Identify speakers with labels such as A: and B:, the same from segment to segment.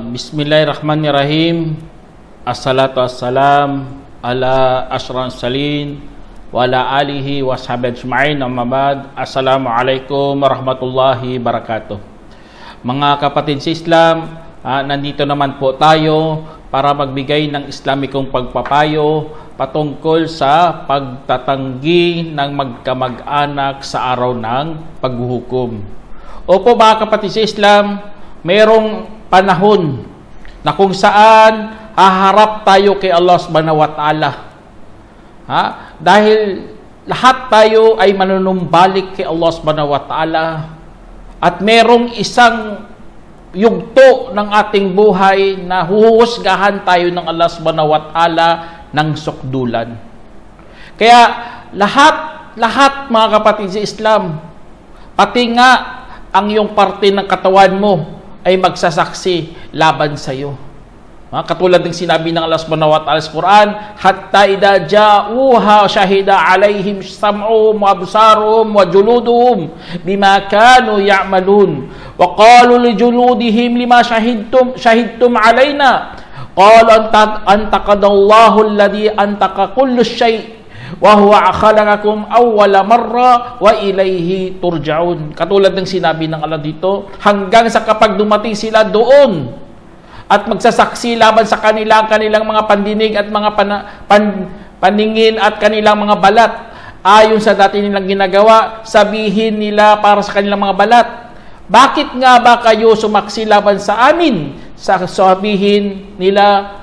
A: Bismillahirrahmanirrahim. Assalatu wassalam ala asyrafil salin wa ala alihi wa sahbihi ajma'in, amma ba'd. Assalamualaikum warahmatullahi wabarakatuh. Mga kapatid sa Islam, nandito naman po tayo para magbigay ng Islamikong pagpapayo patungkol sa pagtatanggi ng magkamag-anak sa araw ng paghuhukom. Opo mga kapatid sa Islam, mayroong panahon na kung saan haharap tayo kay Allah subhanahu wa ta'ala. Dahil lahat tayo ay manunumbalik kay Allah subhanahu wa ta'ala at merong isang yugto ng ating buhay na huhusgahan tayo ng Allah subhanahu wa ta'ala ng sukdulan. Kaya lahat mga kapatid sa Islam, pati nga ang iyong parte ng katawan mo ay magsasaksi laban sa iyo. Katulad ng sinabi ng Allah subhanahu wa ta'ala sa Quran, hatta idza ja'uha shahida 'alaihim sam'uhum wa absaruhum wa juluduhum bima kanu ya'malun wa qalu li juludihim lima shahidtum 'alaina qalu antaqadallahu alladhi antaqa kullu syai' wa huwa khalaqakum awwala marra wa ilayhi turja'un. Katulad ng sinabi ng Allah dito, hanggang sa kapag dumating sila doon at magsasaksi laban sa kanilang mga pandinig at mga paningin at kanilang mga balat, ayon sa dati nilang ginagawa, sabihin nila para sa kanilang mga balat, bakit nga ba kayo sumaksi laban sa amin? Sabihin nila,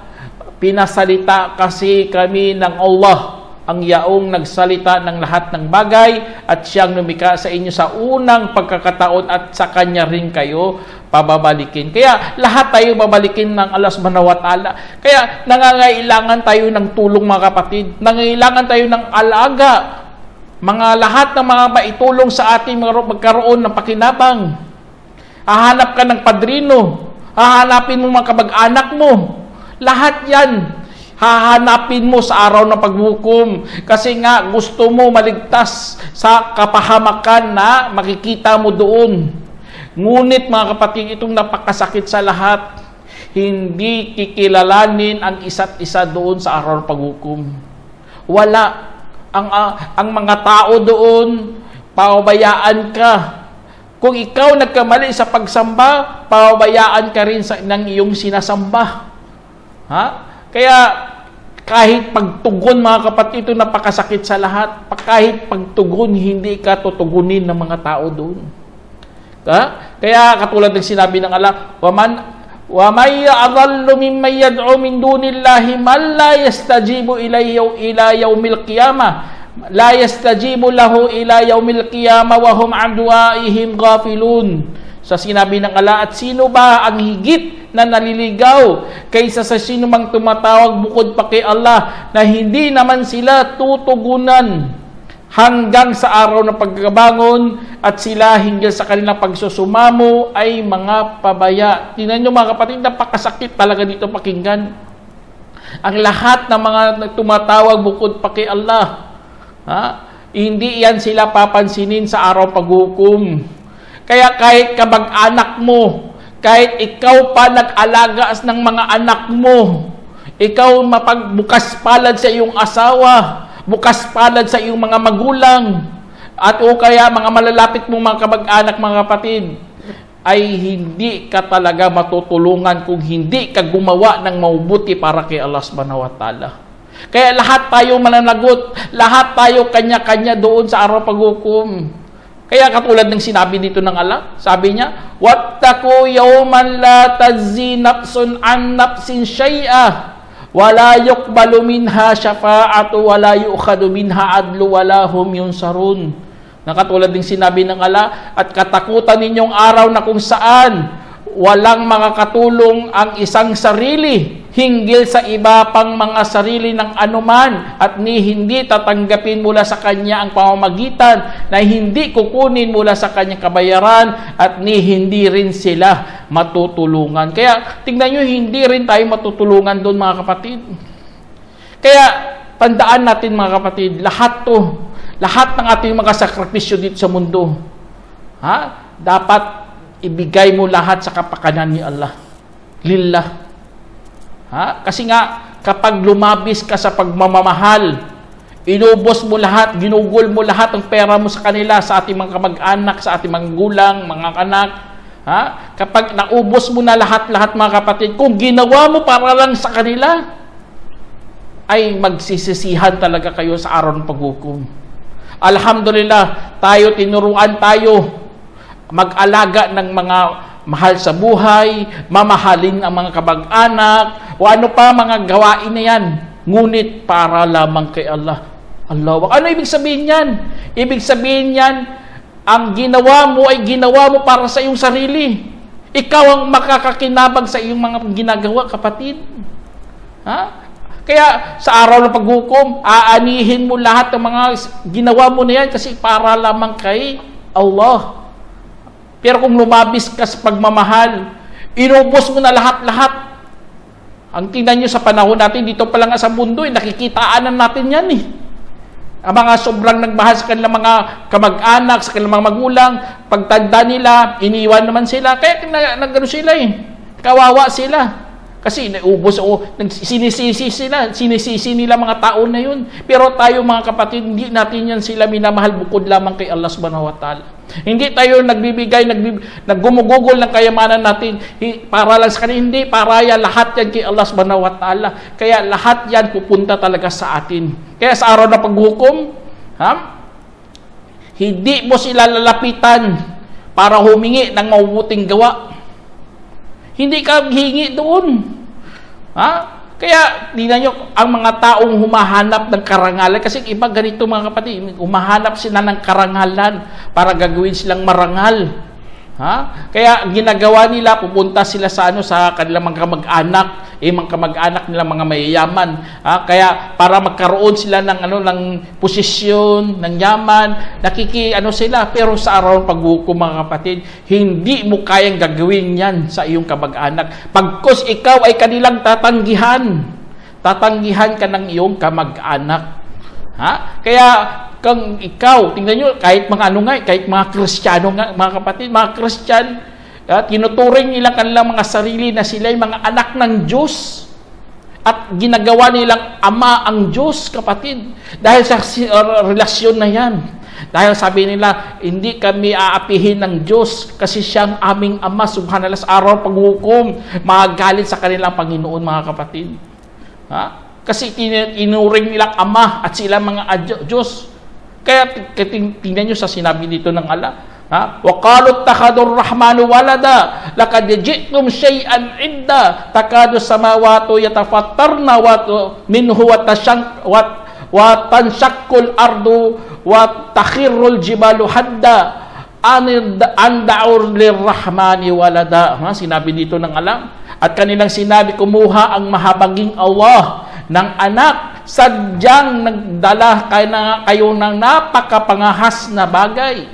A: pinasalita kasi kami ng Allah, ang yaong nagsalita ng lahat ng bagay at siyang lumikha sa inyo sa unang pagkakataon at sa kanya rin kayo pababalikin. Kaya lahat tayo babalikin ng Allah subhanahu wa ta'ala. Kaya nangangailangan tayo ng tulong mga kapatid. Nangangailangan tayo ng alaga. Lahat ng mga maitulong sa ating magkaroon ng pakinabang. Hahanap ka ng padrino. Hahanapin mo mga kamag-anak mo. Lahat yan hahanapin mo sa araw ng paghukom kasi nga gusto mo maligtas sa kapahamakan na makikita mo doon. Ngunit mga kapatid, itong napakasakit sa lahat, hindi kikilalanin ang isa't isa doon sa araw ng paghukom. Wala. Ang mga tao doon, pababayaan ka. Kung ikaw nagkamali sa pagsamba, pababayaan ka rin ng iyong sinasamba. Kaya kahit pagtugon mga kapatid, ito napakasakit sa lahat. Kahit pagtugon, hindi ka tutugunin ng mga tao doon. Kaya katulad ng sinabi ng Allah, wa may ya'dhallu mimman yad'u min dunillahi man la yastajibu ila yaumil qiyamah. La yastajibu lahu ila yaumil qiyamah wa hum an du'aihim ghafilun. Sa sinabi ng Allah, at sino ba ang higit na naliligaw kaysa sa sino mang tumatawag bukod pa kay Allah na hindi naman sila tutugunan hanggang sa araw ng pagkabangon at sila hinggil sa kanilang pagsusumamo ay mga pabaya. Tingnan nyo mga kapatid, napakasakit talaga dito pakinggan. Ang lahat ng mga tumatawag bukod pa kay Allah, hindi yan sila papansinin sa araw paghukom. Kaya kahit kamag-anak mo, kahit ikaw pa nag-alaga ng mga anak mo, ikaw mapagbukas palad sa iyong asawa, bukas palad sa iyong mga magulang, at o kaya mga malalapit mong mga kamag-anak, mga kapatid, ay hindi ka talaga matutulungan kung hindi ka gumawa ng mabuti para kay Allah subhanahu wa ta'ala. Kaya lahat tayo mananagot, lahat tayo kanya-kanya doon sa araw paghukom. Kaya katulad ng sinabi dito ng Allah, sabi niya, wattaqu yawman la tajzi nafsun an nafsin syai'a wala yuqbalu minha syafa'atu wala yu'khadu minha adlu wala hum yunsarun. Katulad ng sinabi ng Allah, at katakutan ninyong araw na kung saan walang makakatulong ang isang sarili, hinggil sa iba pang mga sarili ng anuman at hindi tatanggapin mula sa kanya ang pamamagitan na hindi kukunin mula sa kanyang kabayaran at hindi rin sila matutulungan. Kaya tingnan nyo, hindi rin tayo matutulungan doon mga kapatid. Kaya tandaan natin mga kapatid, lahat ng ating mga sakripisyo dito sa mundo, dapat ibigay mo lahat sa kapakanan ni Allah. Lillah. Kasi nga, kapag lumabis ka sa pagmamahal, inubos mo lahat, ginugol mo lahat ng pera mo sa kanila, sa ating mga kamag-anak, sa ating mga gulang, mga anak. Kapag naubos mo na lahat-lahat mga kapatid, kung ginawa mo para lang sa kanila, ay magsisisihan talaga kayo sa araw ng paghukom. Alhamdulillah, tinuruan tayo mag-alaga ng mga mahal sa buhay, mamahalin ang mga kamag-anak, o ano pa mga gawain na yan. Ngunit para lamang kay Allah. Ano ibig sabihin yan? Ibig sabihin yan, ang ginawa mo ay ginawa mo para sa iyong sarili. Ikaw ang makakakinabang sa iyong mga ginagawa, kapatid. Kaya sa araw ng paghukom, aanihin mo lahat ng mga ginawa mo na yan kasi para lamang kay Allah. Pero kung lumabis ka sa pagmamahal, inubos mo na lahat-lahat. Ang tingnan nyo sa panahon natin, dito pa lang sa mundo, nakikitaanan natin yan . Ang mga sobrang nagmahal sa kanilang mga kamag-anak, sa kanilang mga magulang, pagtanda nila, iniwan naman sila. Kaya nagano sila kawawa sila. Kasi naubos sinisisi nila mga tao na yun. Pero tayo mga kapatid, hindi natin yan sila minamahal bukod lamang kay Allah subhanahu wa ta'ala. Hindi tayo naggumugugol ng kayamanan natin para lang sa kanila. Hindi, para yan, lahat yan kay Allah subhanahu wa ta'ala. Kaya lahat yan pupunta talaga sa atin. Kaya sa araw na paghukom, hindi mo sila lalapitan para humingi ng mabubuting gawa. Hindi ka hihingi doon. Kaya, tingnan nyo, ang mga taong humahanap ng karangalan, kasi iba ganito mga kapatid, humahanap sila ng karangalan para gagawin silang marangal. Kaya, ginagawa nila, pupunta sila sa kanilang mga kamag-anak, mga kamag-anak nila mga mayayaman. Kaya, para magkaroon sila ng posisyon, ng yaman, sila. Pero sa araw ng paghukom mga kapatid, hindi mo kayang gagawin yan sa iyong kamag-anak. Pagkos ikaw ay kanilang tatanggihan ka ng iyong kamag-anak. Kaya, kung ikaw, tingnan nyo, kahit mga Kristiyano nga, mga kapatid, mga Kristiyan, tinuturing nila kanilang mga sarili na sila ay mga anak ng Diyos. At ginagawa nilang ama ang Diyos, kapatid. Dahil sa relasyon na yan. Dahil sabi nila, hindi kami aapihin ng Diyos kasi siyang aming ama, subhanallah, sa araw paghukom, magagalit sa kanilang Panginoon, mga kapatid. Kasi tinuring nilang ama at sila mga Diyos. Kaya tingnan nyo sa sinabi dito ng Allah, وَقَالُوا اتَّخَذُوا الرَّحْمَنُ وَلَدًا لَقَدْ جِئْتُمْ شَيْئًا عِدًّا تَكَادُ السَّمَاوَاتُ يَتَفَطَّرْنَ مِنْهُ وَتَنشَقُّ الْأَرْضُ وَتَخِرُّ الْجِبَالُ حَدًّا أَنْ دَعُوا لِلرَّحْمَنِ وَلَدًا. Sinabi dito ng Allah, at kanilang sinabi, kumuha ang mahabaging Allah ng anak, sadyang nagdala kayo ng napakapangahas na bagay.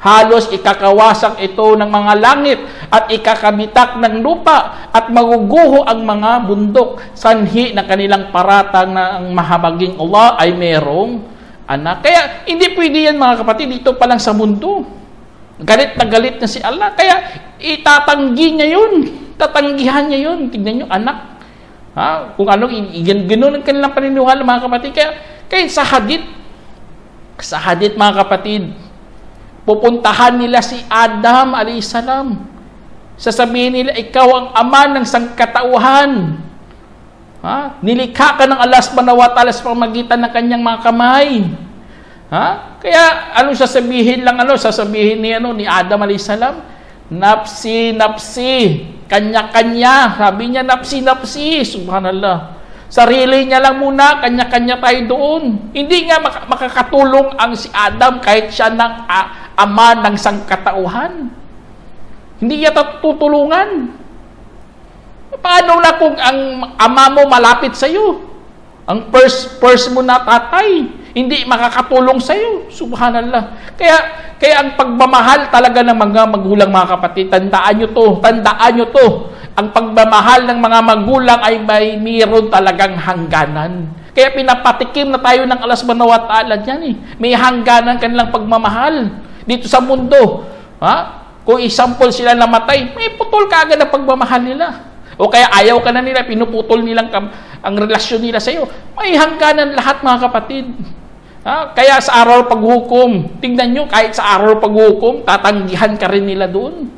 A: Halos ikakawasak ito ng mga langit at ikakabitak ng lupa at maguguho ang mga bundok. Sanhi na kanilang paratang na ang mahabaging Allah ay merong anak. Kaya hindi pwede yan mga kapatid, dito pa lang sa mundo. Galit na si Allah. Kaya itatanggi niya yun. Tatanggihan niya yun. Tignan nyo, anak. Kung ganoon ang kanilang paniniwala mga kapatid. Kaya sa hadith mga kapatid, pupuntahan nila si Adam a.s. Sasabihin nila, ikaw ang ama ng sangkatauhan. Nilikha ka ng Allah subhanahu wa ta'ala sa pamagitan ng kanyang mga kamay. Kaya anong sasabihin ni Adam a.s. Nafsi, nafsi. Kanya-kanya. Sabi niya, nafsi, nafsi. Subhanallah. Sarili niya lang muna, kanya-kanya tayo doon. Hindi nga makakatulong ang si Adam kahit siya ng ama ng sangkatauhan. Hindi niya tutulungan. Paano na kung ang ama mo malapit sa iyo? Ang first mo na tatay, hindi makakatulong sa iyo. Subhanallah. Kaya ang pagmamahal talaga ng mga magulang, mga kapatid, tandaan nyo to. Ang pagmamahal ng mga magulang ay mayroon talagang hangganan. Kaya pinapatikim na tayo ng Allah subhanahu wa ta'ala dyan eh. May hangganan kanilang pagmamahal dito sa mundo. Ha? Kung example sila namatay, may putol ka agad ang pagmamahal nila. O kaya ayaw ka na nila, pinuputol nilang ang relasyon nila sa iyo. May hangganan lahat, mga kapatid. Ha? Kaya sa araw paghukom, tingnan nyo, kahit sa araw paghukom, tatanggihan ka rin nila doon.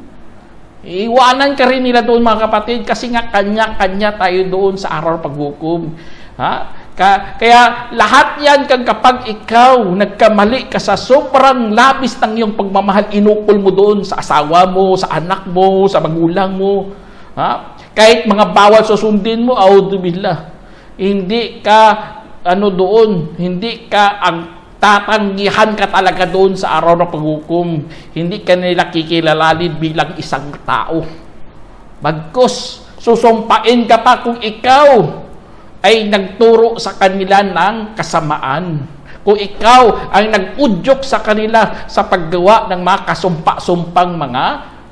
A: Iwanan ka rin nila doon, mga kapatid, kasi nga kanya-kanya tayo doon sa araw paghukom. Ha? Kaya lahat yan kapag ikaw nagkamali ka sa sobrang labis ng iyong pagmamahal, inukol mo doon sa asawa mo, sa anak mo, sa magulang mo. Ha? Kahit mga bawal susundin mo, auzubillah, hindi ka hindi ka ang tatanggihan ka talaga doon sa araw ng paghukom. Hindi ka nila kikilalalin bilang isang tao. Bagkus, susumpain ka pa kung ikaw ay nagturo sa kanila ng kasamaan. Kung ikaw ay nag-udyok sa kanila sa paggawa ng mga kasumpa-sumpang mga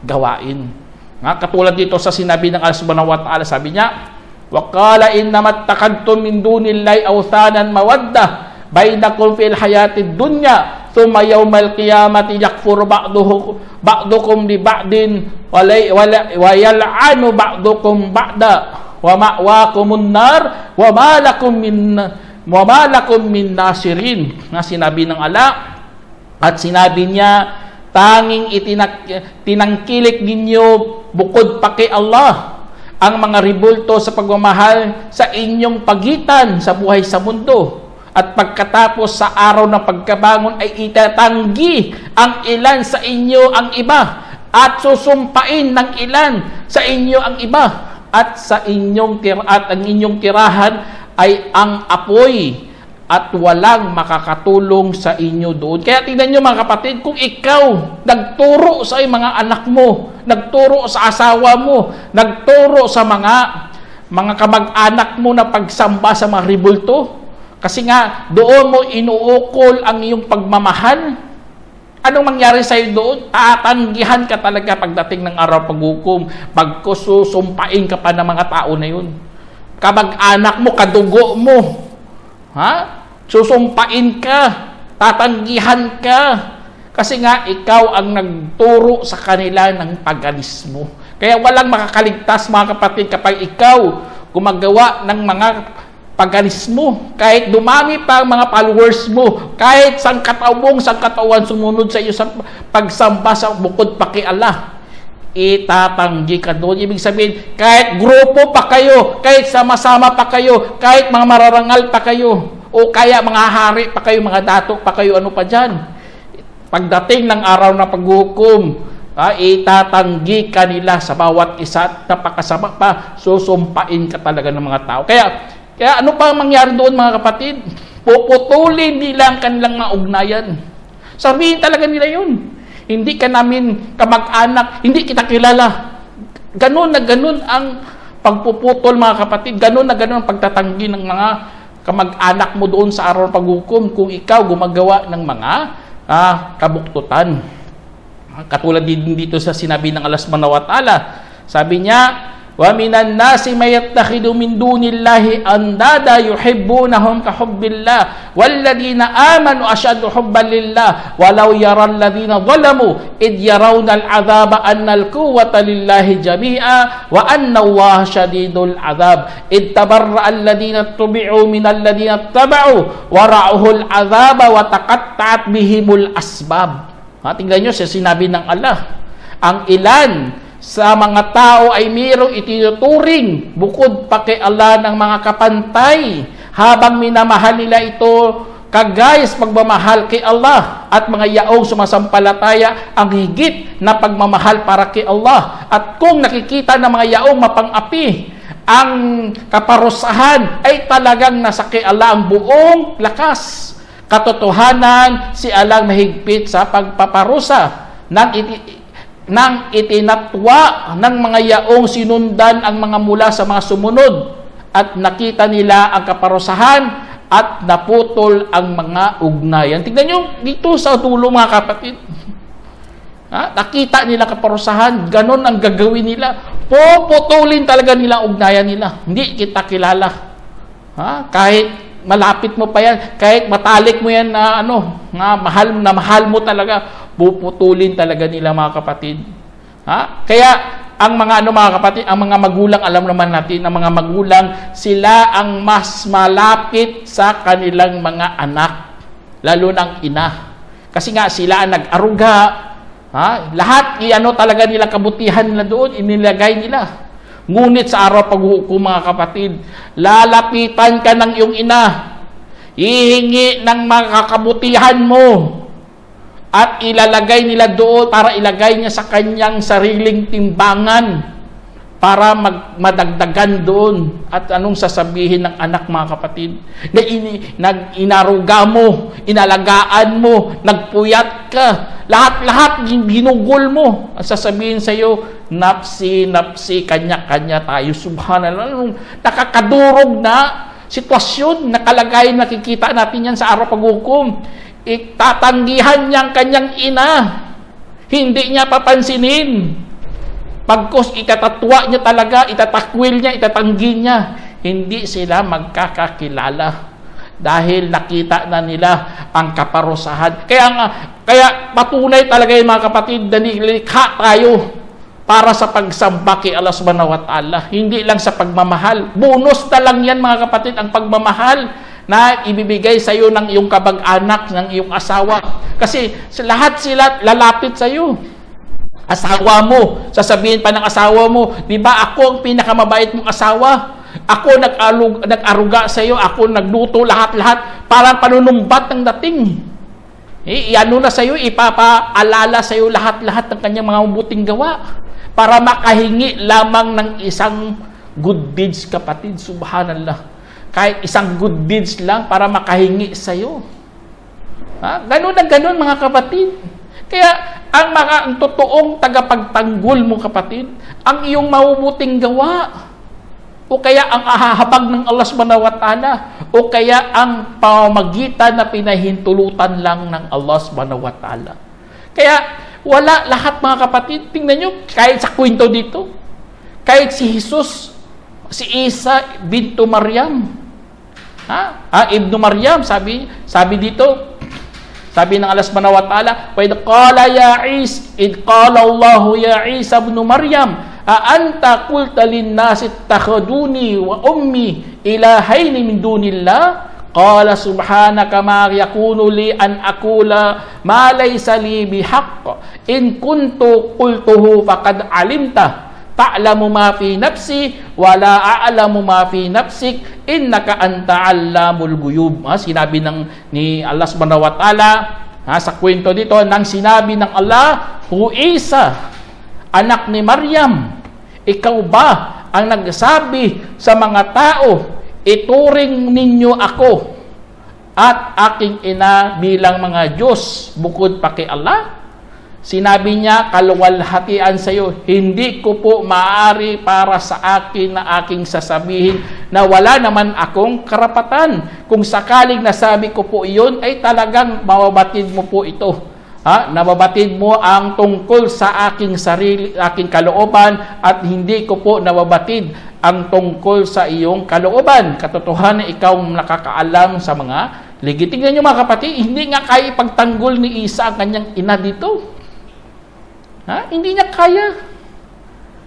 A: gawain. Katulad dito sa sinabi ng Allah subhanahu wa ta'ala, sabi niya, وَقَالَ إِنَّمَا اتَّخَذْتُم مِّن دُونِ اللَّهِ أَوْثَانًا مَوَدَّةً بَيْنَكُمْ فِي الْحَيَاةِ الدُّنْيَا ثُمَّ يَوْمَ الْقِيَامَةِ يَكْفُرُ بَعْضُكُمْ بِبَعْضٍ وَيَلْعَنُ بَعْضُكُمْ بَعْضًا وَمَأْوَاكُمُ النَّارُ وَمَا لَكُمْ مِن نَّاصِرِينَ. Sinabi ng Allah, at sinabi niya, tanging tinangkilik ninyo bukod pa kay Allah ang mga ribulto sa pagmamahal sa inyong pagitan sa buhay sa mundo. At pagkatapos sa araw ng pagkabangon ay itatanggi ang ilan sa inyo ang iba at susumpain ng ilan sa inyo ang iba at ang inyong tirahan ay ang apoy at walang makakatulong sa inyo doon. Kaya tingnan nyo, mga kapatid, kung ikaw nagturo sa mga anak mo, nagturo sa asawa mo, nagturo sa mga kamag-anak mo na pagsamba sa mga ribulto, kasi nga doon mo inuukol ang iyong pagmamahal, anong mangyari sa iyo doon? Tatanggihan ka talaga pagdating ng araw paghukom, pagkususumpain ka pa ng mga tao na yun. Kamag-anak mo, kadugo mo, ha? Susumpain ka, tatanggihan ka, kasi nga ikaw ang nagturo sa kanila ng pag-alis mo. Kaya walang makakaligtas, mga kapatid, kapag ikaw gumagawa ng mga pag-alis mo. Kahit dumami pa ang mga followers mo, kahit sangkatawan sumunod sa iyo sa pagsamba sa bukod pa kay Allah, itatanggi ka doon. Ibig sabihin, kahit grupo pa kayo, kahit sama-sama pa kayo, kahit mga mararangal pa kayo, o kaya mga hari pa kayo, mga dato pa kayo, ano pa dyan, pagdating ng araw na paghukom, itatanggi ka nila sa bawat isa at napakasama pa, susumpain ka talaga ng mga tao. Kaya ano pa mangyari doon, mga kapatid? Puputulin nila ang kanilang mga ugnayan. Sabihin talaga nila yun. Hindi ka namin kamag-anak, hindi kita kilala. Ganun na ganun ang pagpuputol, mga kapatid. Ganun na ganun ang pagtatanggi ng mga kamag-anak mo doon sa araw ng paghukom kung ikaw gumagawa ng mga kabuktutan. Katulad din dito sa sinabi ng Allah subhanahu wa ta'ala, sabi niya, وَمِنَ النَّاسِ مَن يَتَّخِذُ مِن دُونِ اللَّهِ أَندَادًا يُحِبُّونَهُمْ كَحُبِّ اللَّهِ وَالَّذِينَ آمَنُوا أَشَدُّ حُبًّا لِلَّهِ وَلَوْ يَرَى الَّذِينَ ظَلَمُوا إِذْ يَرَوْنَ الْعَذَابَ أَنَّ الْقُوَّةَ لِلَّهِ جَمِيعًا وَأَنَّ اللَّهَ شَدِيدُ الْعَذَابِ إِذْ تَبَرَّأَ الَّذِينَ اتَّبَعُوا مِنَ الَّذِينَ اتَّبَعُوا وَرَأَوْا الْعَذَابَ وَتَقَطَّعَتْ بِهِمُ الْأَسْبَابُ. Tingnan nyo sa sinabi ng Allah, ang ilan sa mga tao ay mayroong itinuturing bukod pa kay Allah ng mga kapantay habang minamahal nila ito kagayas pagmamahal kay Allah at mga yaong sumasampalataya ang higit na pagmamahal para kay Allah. At kung nakikita ng mga yaong mapang-api ang kaparusahan ay talagang nasa kay Allah ang buong lakas. Katotohanan, si Allah mahigpit sa pagpaparusa ng nang itinatwa ng mga yaong sinundan ang mga mula sa mga sumunod at nakita nila ang kaparusahan at naputol ang mga ugnayan. Tignan nyo dito sa dulo mga kapatid. Nakita nila kaparusahan, ganon ang gagawin nila. Puputulin talaga nila ang ugnayan nila. Hindi kita kilala. Kahit malapit mo pa yan, kahit matalik mo yan na mahal mo talaga, puputulin talaga nila mga kapatid. Kaya ang mga mga kapatid, ang mga magulang, alam naman natin, ang mga magulang, sila ang mas malapit sa kanilang mga anak, lalo ng ina. Kasi nga sila ang nag-aruga. Lahat talaga nila kabutihan nila doon, inilagay nila. Ngunit sa araw paghuhukom mga kapatid, lalapitan ka ng iyong ina, hihingi ng mga kabutihan mo, at ilalagay nila doon para ilagay niya sa kanyang sariling timbangan para madagdagan doon. At anong sasabihin ng anak mga kapatid? Inaruga mo, inalagaan mo, nagpuyat ka, lahat-lahat ginugol mo. At sasabihin sa iyo, napsi, kanya-kanya tayo. Subhanallah. Nakakadurog na sitwasyon, nakalagay, nakikita natin yan sa araw paghukom. Itatanggihan niyang kanyang ina. Hindi niya papansinin. Pagkos itatatwa niya talaga, itatakwil niya, itatanggi niya. Hindi sila magkakakilala. Dahil nakita na nila ang kaparusahan. Kaya patunay talaga yung mga kapatid, nilikha tayo para sa pagsamba kay Allah subhanahu wa ta'ala. Hindi lang sa pagmamahal. Bonus na lang yan mga kapatid, ang pagmamahal na ibibigay sa iyo ng iyong kabag-anak, ng iyong asawa. Kasi lahat sila lalapit sa iyo. Asawa mo, sasabihin pa ng asawa mo, di ba ako ang pinakamabait mong asawa? Ako nag-aruga sa iyo, ako nagluto lahat-lahat, parang panunumbat ng dating. Iano na sa iyo, ipapaalala sa iyo lahat-lahat ng kanyang mga mabuting gawa para makahingi lamang ng isang good deeds, kapatid. Subhanallah. Kahit isang good deeds lang para makahingi sa iyo. Ganun na ganun mga kapatid. Kaya ang totoong tagapagtanggol mo kapatid, ang iyong mabubuting gawa, o kaya ang ahahabag ng Allah subhanahu wa ta'ala, o kaya ang pamamagitan na pinahintulutan lang ng Allah subhanahu wa ta'ala. Kaya wala lahat mga kapatid. Tingnan nyo, kahit sa kwento dito, kahit si Jesus, si Isa bintu Maryam, Ibnu Maryam, sabi dito, sabi ng Allah subhanahu wa ta'ala, وَإِذْ قَالَ اللَّهُ يَا عِيسَى ابْنُ مَرْيَمَ أَأَنْتَ قُلْتَ لِلنَّاسِ اتَّخَذُونِي وَأُمِّي إِلَٰهَيْنِ مِن دُونِ اللَّهِ قَالَ سُبْحَانَكَ مَا يَكُونُ لِي أَنْ أَقُولَ مَا لَيْسَ لِي بِحَقٍّ إِنْ كُنتُ قُلْتُهُ فَقَدْ عَلِمْتَهُ ta'lamu ma fi nafsi wa la a'lamu ma fi nafsik innaka anta 'allamul ghuyub. Sinabi ni Allah subhanahu wa ta'ala sa kwento dito, nang sinabi ng Allah, "Hu Isa, anak ni Maryam, ikaw ba ang nagsabi sa mga tao, ituring ninyo ako at aking ina bilang mga Diyos bukod pa kay Allah?" Sinabi niya, kaluwalhatian sa iyo, hindi ko po maaari para sa akin na aking sasabihin na wala naman akong karapatan. Kung sakaling nasabi ko po iyon, ay talagang mababatid mo po ito. Nababatid mo ang tungkol sa aking sarili, aking kalooban, at hindi ko po nababatid ang tungkol sa iyong kalooban. Katotohanan, ikaw nakakaalam sa mga ligid. Tingnan niyo mga kapatid, hindi nga kaya ipagtanggol ni Isa ang kanyang ina dito. Hindi niya kaya.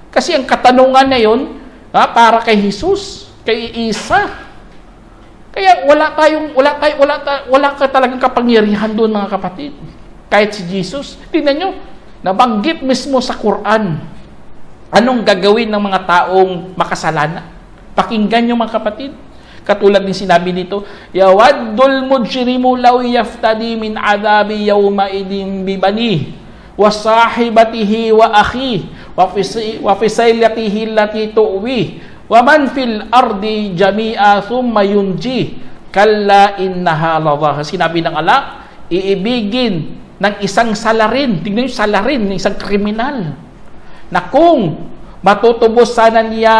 A: Kasi ang katanungan na yun, para kay Jesus, kay Isa. Kaya wala ka talagang kapangyarihan doon mga kapatid. Kahit si Jesus. Tingnan nyo, nabanggit mismo sa Quran. Anong gagawin ng mga taong makasalanan? Pakinggan nyo mga kapatid. Katulad din sinabi nito, yawaddul mujrimu law yaftadi min adabi yawma idin bibani wa sahibatihi wa akhi wa fisailatihi allati tuwi wa man fil ardi jami'a thumma yunji kalla innaha ladha. Sinabi ng Allah, iibigin ng isang salarin. Tingnan yung salarin ng isang kriminal. Na kung matutubos sana niya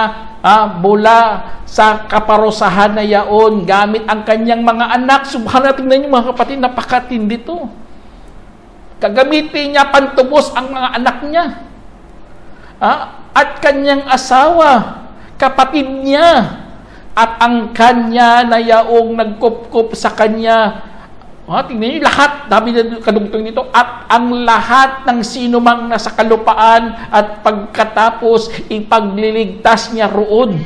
A: mula sa kaparusahan na yaon gamit ang kanyang mga anak. Subhanallah, tingnan niyo mga kapatid, napakatindi to. Gagamitin niya pantubos ang mga anak niya. At kanyang asawa, kapatid niya, at ang kanya na yaong nagkup-kup sa kanya. Tingnan niyo lahat, dami na kadugtong nito, at ang lahat ng sino mang nasa kalupaan at pagkatapos ipagliligtas niya roon.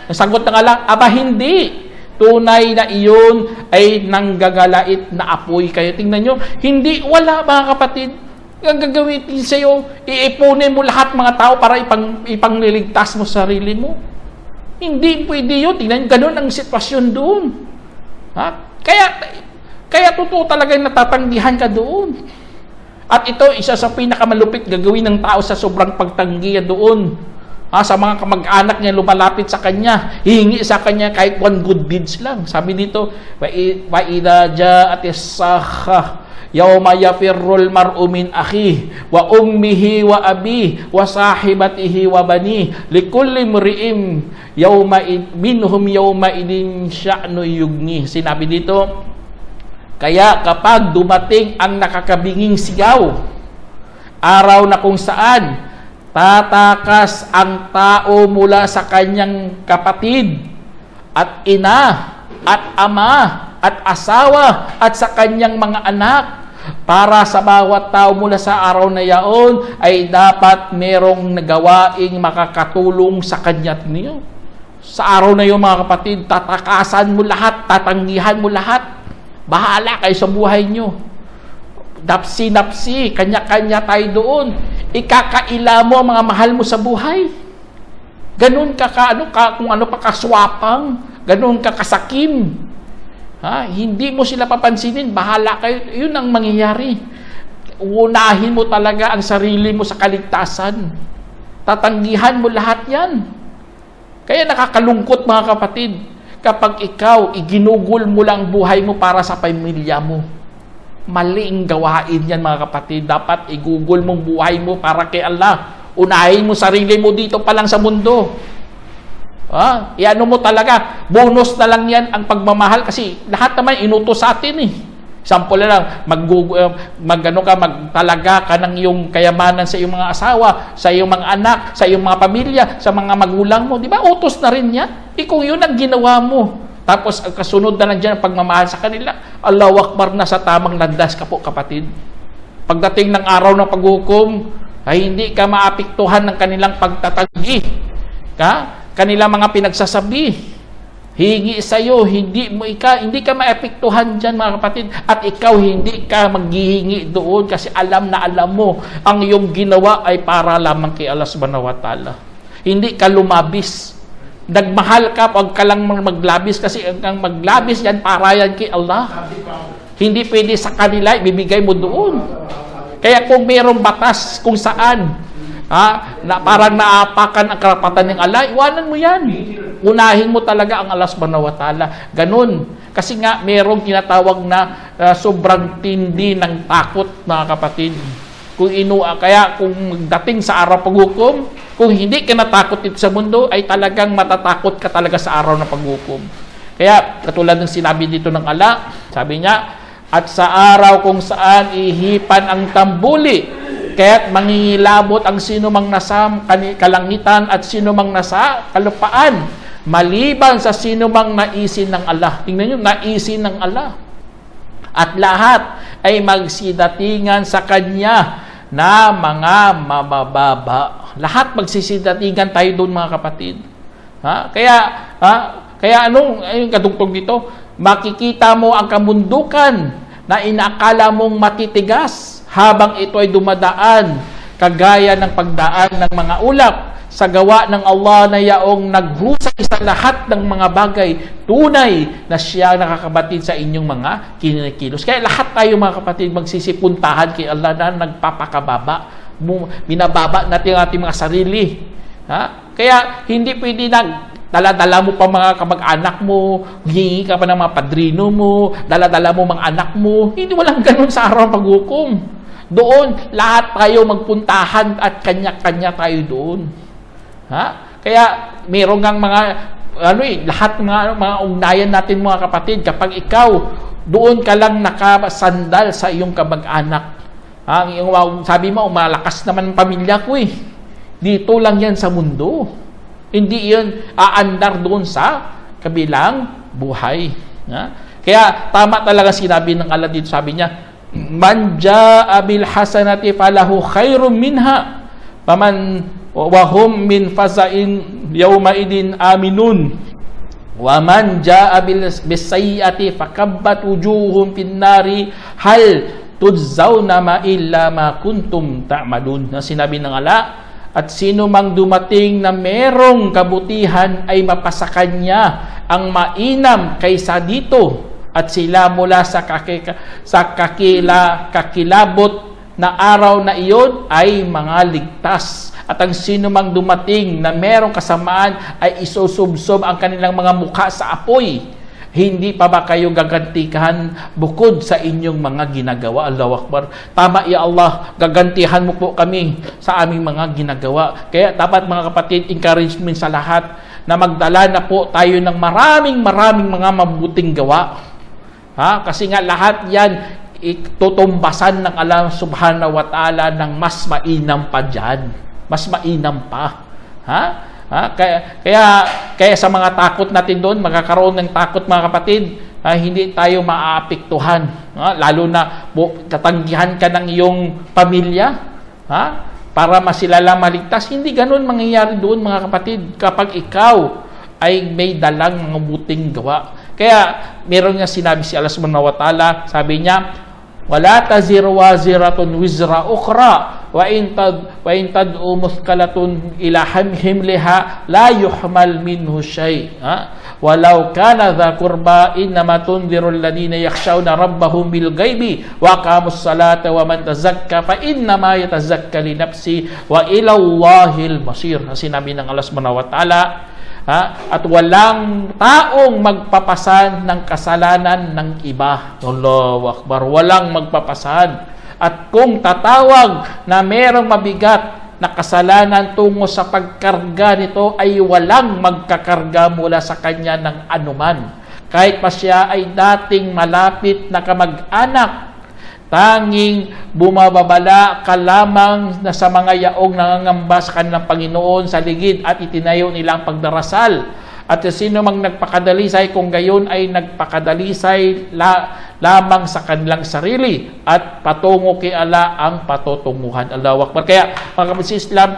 A: Nasagot ng Allah, aba hindi. Tunay na iyon ay nanggagalait na apoy kayo. Tingnan nyo, hindi, wala mga kapatid. Ang gagawin sa iyo, iipunin mo lahat mga tao para ipangliligtas mo sarili mo. Hindi pwede yun. Tingnan nyo, ganun ang sitwasyon doon. Kaya totoo talaga yung natatanggihan ka doon. At ito, isa sa pinakamalupit gagawin ng tao sa sobrang pagtanggihan doon. Sa mga kamag-anak niya lumalapit sa kanya, hihingi sa kanya kahit one good deeds lang. Sabi dito, wa idha ja'at as-sakha yawma yafirrul mar'u min akhihi wa ummihi wa abihi wa sahibatihi wa bani likulli mri'in minhum yawma idin sya'nu yugni. Sinabi dito, kaya kapag dumating ang nakakabinging sigaw, araw na kung saan tatakas ang tao mula sa kanyang kapatid at ina at ama at asawa at sa kanyang mga anak, para sa bawat tao mula sa araw na yaon ay dapat merong nagawaing makakatulong sa kanya. Sa araw na yun mga kapatid, tatakasan mo lahat, tatanggihan mo lahat. Bahala kayo sa buhay nyo. Napsi-napsi, kanya-kanya tayo doon. Ikakaila mo ang mga mahal mo sa buhay. Ganun kung ano pa kaswapang, ganun ka kasakim. Hindi mo sila papansinin, bahala kayo. Yun ang mangyayari. Unahin mo talaga ang sarili mo sa kaligtasan. Tatanggihan mo lahat yan. Kaya nakakalungkot mga kapatid, kapag ikaw, iginugol mo lang buhay mo para sa pamilya mo. Maling gawain yan mga kapatid. Dapat igugol mong buhay mo para kay Allah. Unahin mo sarili mo dito pa lang sa mundo. Iano mo talaga. Bonus na lang yan ang pagmamahal kasi lahat naman inutos sa atin eh. Sample lang, magtalaga ka ng iyong kayamanan sa iyong mga asawa, sa iyong mga anak, sa iyong mga pamilya, sa mga magulang mo. Di ba? Utos na rin yan. Kung yun ang ginawa mo. Tapos ang kasunod na lang dyan ang pagmamahal sa kanila. Allahu Akbar, na sa tamang landas ka po kapatid. Pagdating ng araw ng paghukom, ay hindi ka maapektuhan ng kanilang pagtatanggi. Kanilang mga pinagsasabi. Hingi sa iyo, hindi ka maapektuhan diyan mga kapatid, at ikaw hindi ka maghihingi doon kasi alam na alam mo ang iyong ginawa ay para lamang kay Allah Subhanahu wa Ta'ala. Hindi ka lumabis. Nagmahal ka, wag ka lang maglabis kasi ang maglabis yan para yan kay Allah. Hindi pwede sa kanila ibibigay mo doon. Kaya kung mayroong batas kung saan na parang naapakan ang karapatan ng Allah, iwanan mo yan. Unahin mo talaga ang Allah Subhanahu wa Ta'ala. Ganun. Kasi nga, merong tinatawag na sobrang tindi ng takot, mga kapatid. Kaya kung dating sa araw paghukom, kung hindi ka natakot dito sa mundo, ay talagang matatakot ka talaga sa araw ng paghukom. Kaya, katulad ng sinabi dito ng Allah, sabi niya, at sa araw kung saan ihipan ang tambuli, kaya't mangingilabot ang sino mang nasa kalangitan at sino mang nasa kalupaan, maliban sa sino mang naisin ng Allah. Tingnan nyo, naisin ng Allah. At lahat ay magsidatingan sa Kanya na mga mabababa. Lahat magsisidatingan tayo doon mga kapatid. Kaya anong kadugtong dito? Makikita mo ang kamundukan na inakala mong matitigas habang ito ay dumadaan, kagaya ng pagdaan ng mga ulap sa gawa ng Allah na yaong naghusay sa lahat ng mga bagay, tunay na siya nakakabatid sa inyong mga kinikilos. Kaya lahat tayo mga kapatid magsisipuntahan kay Allah na nagpapakababa. Binababa natin ang ating mga sarili. Kaya hindi pwede Dala-dala mo pa mga kamag-anak mo, hihingi ka pa ng mga padrino mo, dala-dala mo mga anak mo. Hindi, walang ganun sa araw ng paghukom. Doon, lahat tayo magpuntahan at kanya-kanya tayo doon. Ha? Kaya, meron ngang mga, lahat mga ugnayan natin mga kapatid, kapag ikaw, doon ka lang nakasandal sa iyong kamag-anak. Sabi mo, malakas naman ang pamilya ko eh. Dito lang yan sa mundo. Hindi yun aandar doon sa kabilang buhay. Kaya tama talaga sinabi ng Allah dito. Sabi niya, man jaa bil hasanati falahu khairum minha faman wa hum min fazain yawma idin aminun wa man jaa bil sayyiati fakabbat wujuhum fin nari hal tudzawna ma illa ma kuntum ta'malun. Na sinabi ng Allah, at sino mang dumating na merong kabutihan ay mapasa kanya ang mainam kaysa dito, at sila mula sa kakilabot na araw na iyon ay mga ligtas. At ang sino mang dumating na merong kasamaan ay isusubsob ang kanilang mga mukha sa apoy. Hindi pa ba kayo gagantihan bukod sa inyong mga ginagawa? Allahu Akbar. Tama ya Allah, gagantihan mo po kami sa aming mga ginagawa. Kaya dapat mga kapatid, encouragement sa lahat na magdala na po tayo ng maraming mga mabuting gawa. Kasi nga lahat yan itutumbasan ng Allah subhanahu wa ta'ala ng mas mainam pa dyan. Mas mainam pa. Kaya sa mga takot natin doon, magkakaroon ng takot mga kapatid, hindi tayo maaapektuhan. Lalo na tatanggihan ka ng iyong pamilya para masilala maligtas. Hindi ganun mangyayari doon mga kapatid kapag ikaw ay may dalang mga buting gawa. Kaya meron nga sinabi si Allah subhanahu wa ta'ala, sabi niya, wala taziru waziratun wizra ukhra wa in tad'u muthqalatun ila himliha la yuhmal minhu shay. Walau kana dha qurba innama tunziru alladhina yakhshawna rabbahum bil ghaibi wa aqamus salata wa man tazakka fa innama yatazakka li nafsi wa ila Allahil masir. Sinabi ng Allah subhanahu wa ta'ala, at walang taong magpapasan ng kasalanan ng iba. Allahu Akbar. Walang magpapasan. At kung tatawag na merong mabigat na kasalanan tungo sa pagkarga nito, ay walang magkakarga mula sa kanya ng anuman. Kahit pa siya ay dating malapit na kamag-anak, tanging bumababala ka lamang na sa mga yaong nangangamba sa kanilang Panginoon sa ligid at itinayo nilang pagdarasal. At sino mang nagpakadalisay, kung gayon ay nagpakadalisay lamang sa kanilang sarili at patungo kay Allah ang patutunguhan. Allahu Akbar. Kaya mga kapatid sa Islam,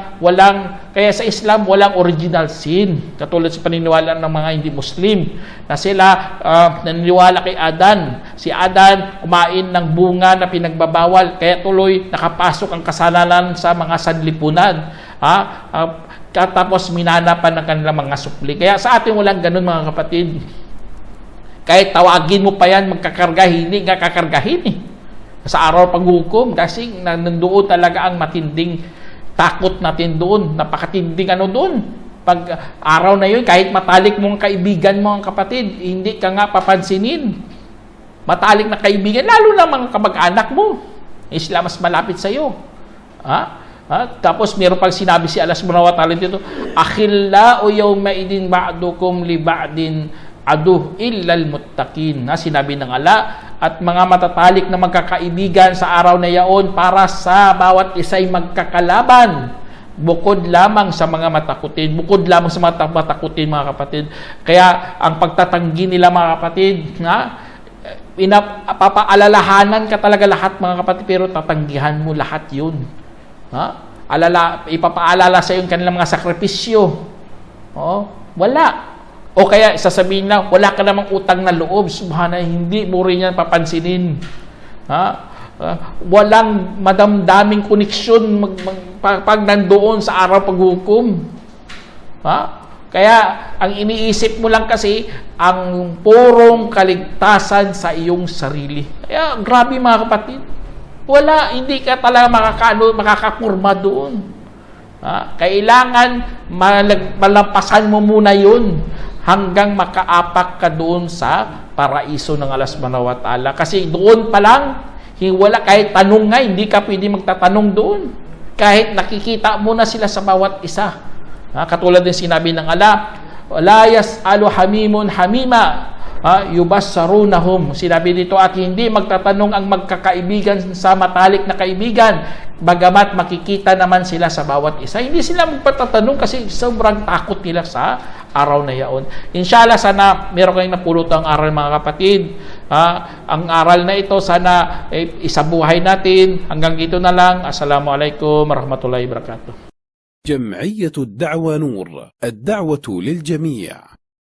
A: sa Islam walang original sin. Katulad sa paniniwala ng mga hindi Muslim na sila naniniwala kay Adan. Si Adan kumain ng bunga na pinagbabawal, kaya tuloy nakapasok ang kasalanan sa mga sanlipunan. Tapos minanapan ng kanilang mga supli. Kaya sa atin walang ganun mga kapatid. Kahit tawagin mo pa yan, magkakarga, hindi nga kakargahin eh. Sa araw paghukom, kasi nandoon talaga ang matinding takot natin doon. Napakatinding doon. Pag araw na yun, kahit matalik mo ang kaibigan mo ang kapatid, hindi ka nga papansinin. Matalik na kaibigan, lalo na mga kamag-anak mo. Sila mas malapit sa iyo. Tapos meron pang sinabi si Allah subhanahu wa ta'ala dito, akhillau yawma idin ba'dukum li ba'din aduh illal muttaqin. Sinabi ng Allah, at mga matatalik na magkakaibigan sa araw na yaon para sa bawat isa'y magkakalaban, bukod lamang sa mga matakutin. Bukod lamang sa mga matakutin mga kapatid. Kaya ang pagtatanggi nila mga kapatid, papaalalahanan ka talaga lahat mga kapatid, pero tatanggihan mo lahat yun. Ipapaalala sa iyo kanilang mga sakripisyo. Wala. O kaya sasabihin na, wala ka namang utang na loob. Subhanallah, hindi mo rin yan papansinin. Walang madamdaming koneksyon pag nandoon sa araw paghukom. Kaya ang iniisip mo lang kasi ang purong kaligtasan sa iyong sarili. Kaya grabe mga kapatid. Wala, hindi ka talaga makakapurma doon. Kailangan malampasan mo muna yun hanggang makaapak ka doon sa paraiso ng Allah subhanahu wa ta'ala. Kasi doon pa lang, wala, kahit tanong nga, hindi ka pwede magtatanong doon. Kahit nakikita mo na sila sa bawat isa. Katulad din sinabi ng Allah, la yas'alu hamimun hamima, yubassarunahum. Sinabi dito, at hindi magtatanong ang magkakaibigan sa matalik na kaibigan, bagamat makikita naman sila sa bawat isa. Hindi sila magpatatanong kasi sobrang takot nila sa araw na yaon. Inshallah, sana meron kayong napulutang aral, mga kapatid. Ang aral na ito, sana isabuhay natin. Hanggang dito na lang. Assalamualaikum warahmatullahi wabarakatuh.
B: جمعية الدعوة نور، الدعوة للجميع.